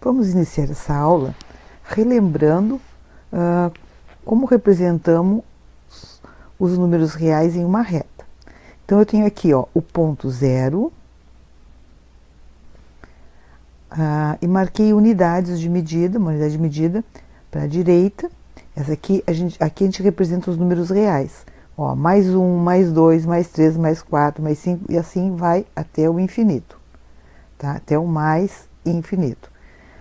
Vamos iniciar essa aula relembrando como representamos os números reais em uma reta. Então, eu tenho aqui o ponto 0 e marquei unidades de medida, uma unidade de medida para a direita. Essa aqui a gente representa os números reais. Mais 1, mais 2, mais 3, mais 4, mais 5, e assim vai até o infinito, tá? Até o mais infinito.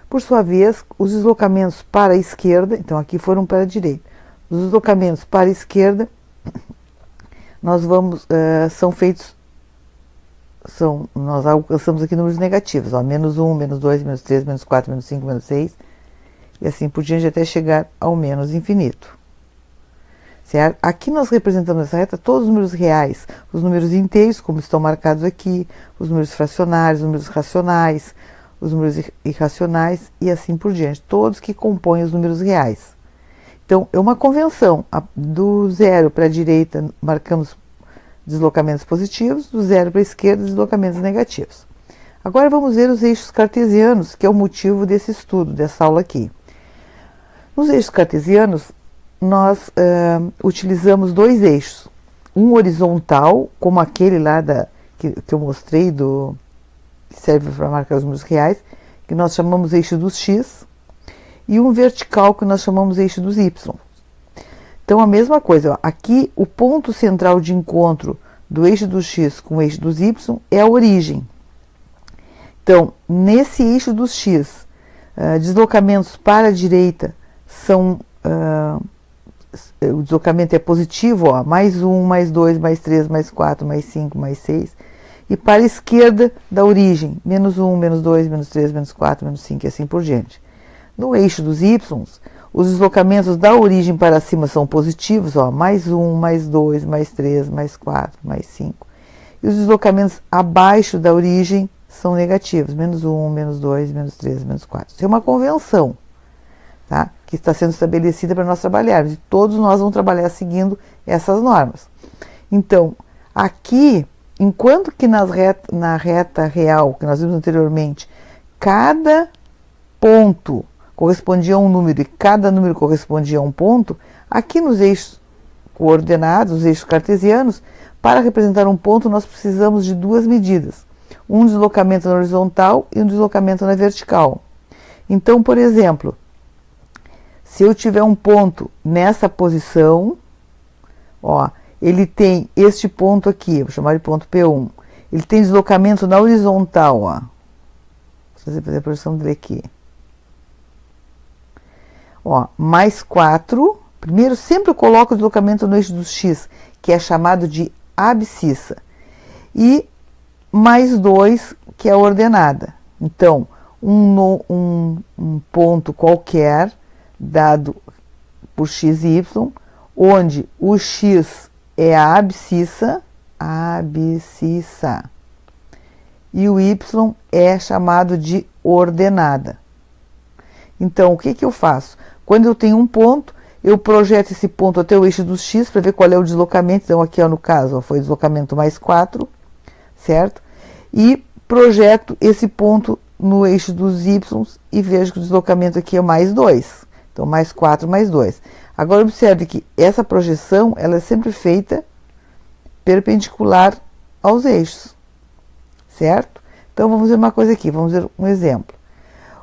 Por sua vez, os deslocamentos para a esquerda, então aqui foram para a direita. Os deslocamentos para a esquerda, nós alcançamos aqui números negativos, menos 1, menos 2, menos 3, menos 4, menos 5, menos 6, e assim por diante até chegar ao menos infinito. Certo? Aqui nós representamos nessa reta todos os números reais, os números inteiros, como estão marcados aqui, os números fracionários, os números racionais, os números irracionais e assim por diante, todos que compõem os números reais. Então, é uma convenção, do 0 para a direita marcamos deslocamentos positivos, do 0 para a esquerda deslocamentos negativos. Agora vamos ver os eixos cartesianos, que é o motivo desse estudo, dessa aula aqui. Nos eixos cartesianos, nós utilizamos dois eixos, um horizontal, como aquele lá que eu mostrei, que serve para marcar os números reais, que nós chamamos eixo dos x, e um vertical, que nós chamamos eixo dos y. Então, a mesma coisa, aqui o ponto central de encontro do eixo dos x com o eixo dos y é a origem. Então, nesse eixo dos x, deslocamentos para a direita são... o deslocamento é positivo, mais 1, mais 2, mais 3, mais 4, mais 5, mais 6. E para a esquerda da origem, menos 1, menos 2, menos 3, menos 4, menos 5 e assim por diante. No eixo dos y, os deslocamentos da origem para cima são positivos, mais 1, mais 2, mais 3, mais 4, mais 5. E os deslocamentos abaixo da origem são negativos, menos 1, menos 2, menos 3, menos 4. Isso é uma convenção, tá? Que está sendo estabelecida para nós trabalharmos, e todos nós vamos trabalhar seguindo essas normas. Então, aqui, enquanto que na reta real, que nós vimos anteriormente, cada ponto correspondia a um número e cada número correspondia a um ponto, aqui nos eixos coordenados, os eixos cartesianos, para representar um ponto nós precisamos de duas medidas, um deslocamento na horizontal e um deslocamento na vertical. Então, por exemplo, se eu tiver um ponto nessa posição, ele tem este ponto aqui, vou chamar de ponto P1, ele tem deslocamento na horizontal, vou fazer a projeção dele aqui. Mais 4, primeiro sempre eu coloco o deslocamento no eixo dos x, que é chamado de abscissa, e mais 2, que é a ordenada. Então, um ponto qualquer, dado por x e y, onde o x é a abscissa, e o y é chamado de ordenada. Então, o que eu faço? Quando eu tenho um ponto, eu projeto esse ponto até o eixo dos x para ver qual é o deslocamento. Então, aqui no caso, foi o deslocamento mais 4, certo? E projeto esse ponto no eixo dos y e vejo que o deslocamento aqui é mais 2. Então, mais 4, mais 2. Agora, observe que essa projeção, ela é sempre feita perpendicular aos eixos, certo? Então, vamos ver uma coisa aqui, vamos ver um exemplo.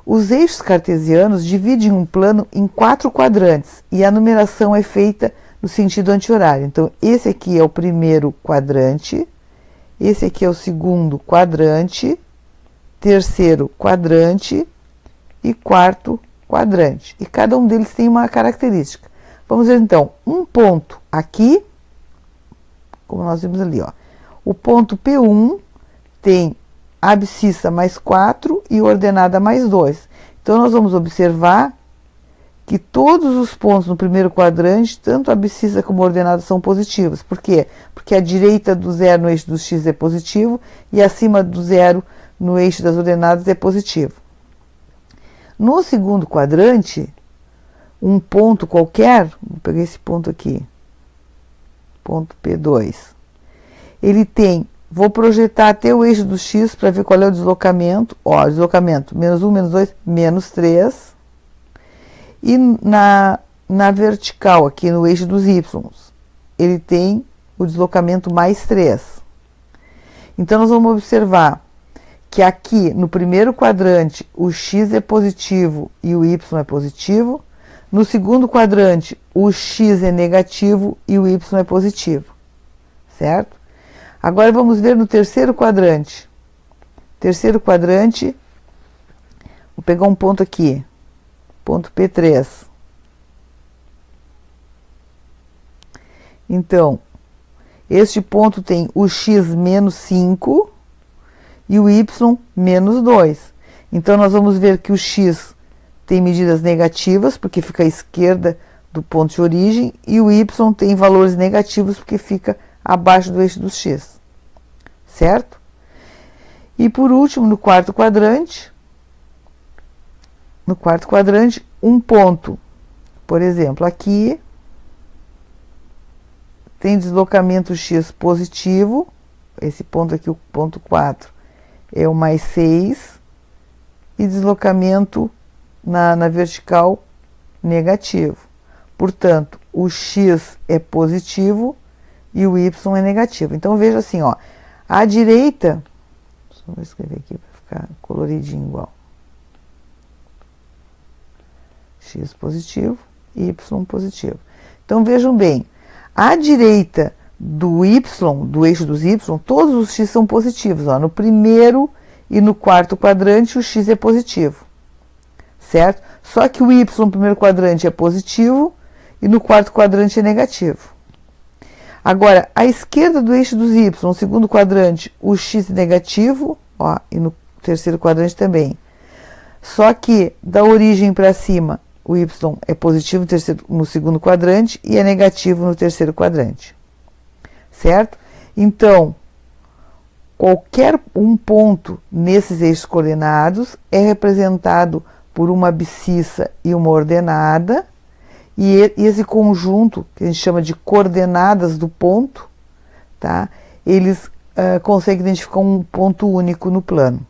Os eixos cartesianos dividem um plano em 4 quadrantes e a numeração é feita no sentido anti-horário. Então, esse aqui é o primeiro quadrante, esse aqui é o segundo quadrante, terceiro quadrante e quarto quadrante. E cada um deles tem uma característica. Vamos ver então, um ponto aqui, como nós vimos ali, o ponto P1 tem abscissa mais 4 e ordenada mais 2. Então, nós vamos observar que todos os pontos no primeiro quadrante, tanto a abscissa como a ordenada, são positivos. Por quê? Porque a direita do 0 no eixo dos x é positivo e acima do 0 no eixo das ordenadas é positivo. No segundo quadrante, um ponto qualquer, vou pegar esse ponto aqui, ponto P2, ele tem vou projetar até o eixo do x para ver qual é o deslocamento. Ó, deslocamento menos 1, menos 2, menos 3. E na vertical, aqui no eixo dos y, ele tem o deslocamento mais 3. Então, nós vamos observar que aqui, no primeiro quadrante, o x é positivo e o y é positivo. No segundo quadrante, o x é negativo e o y é positivo. Certo? Agora, vamos ver no terceiro quadrante. Terceiro quadrante, vou pegar um ponto aqui. Ponto P3. Então, este ponto tem o x menos 5 e o y menos 2. Então, nós vamos ver que o x tem medidas negativas, porque fica à esquerda do ponto de origem, e o y tem valores negativos, porque fica abaixo do eixo do x. Certo? E por último, no quarto quadrante, um ponto, por exemplo, aqui tem deslocamento x positivo, esse ponto aqui, o ponto 4, é o mais 6, e deslocamento na vertical negativo. Portanto, o x é positivo e o y é negativo. Então, veja assim, ó, à direita, só vou escrever aqui para ficar coloridinho igual. X positivo e y positivo. Então, vejam bem, à direita do y, do eixo dos y, todos os x são positivos. Ó. No primeiro e no quarto quadrante, o x é positivo. Certo? Só que o y no primeiro quadrante é positivo e no quarto quadrante é negativo. Agora, à esquerda do eixo dos y, no segundo quadrante, o x é negativo, ó, e no terceiro quadrante também. Só que da origem para cima, o y é positivo no segundo quadrante e é negativo no terceiro quadrante. Certo? Então, qualquer um ponto nesses eixos coordenados é representado por uma abscissa e uma ordenada, e esse conjunto, que a gente chama de coordenadas do ponto, tá? Eles conseguem identificar um ponto único no plano.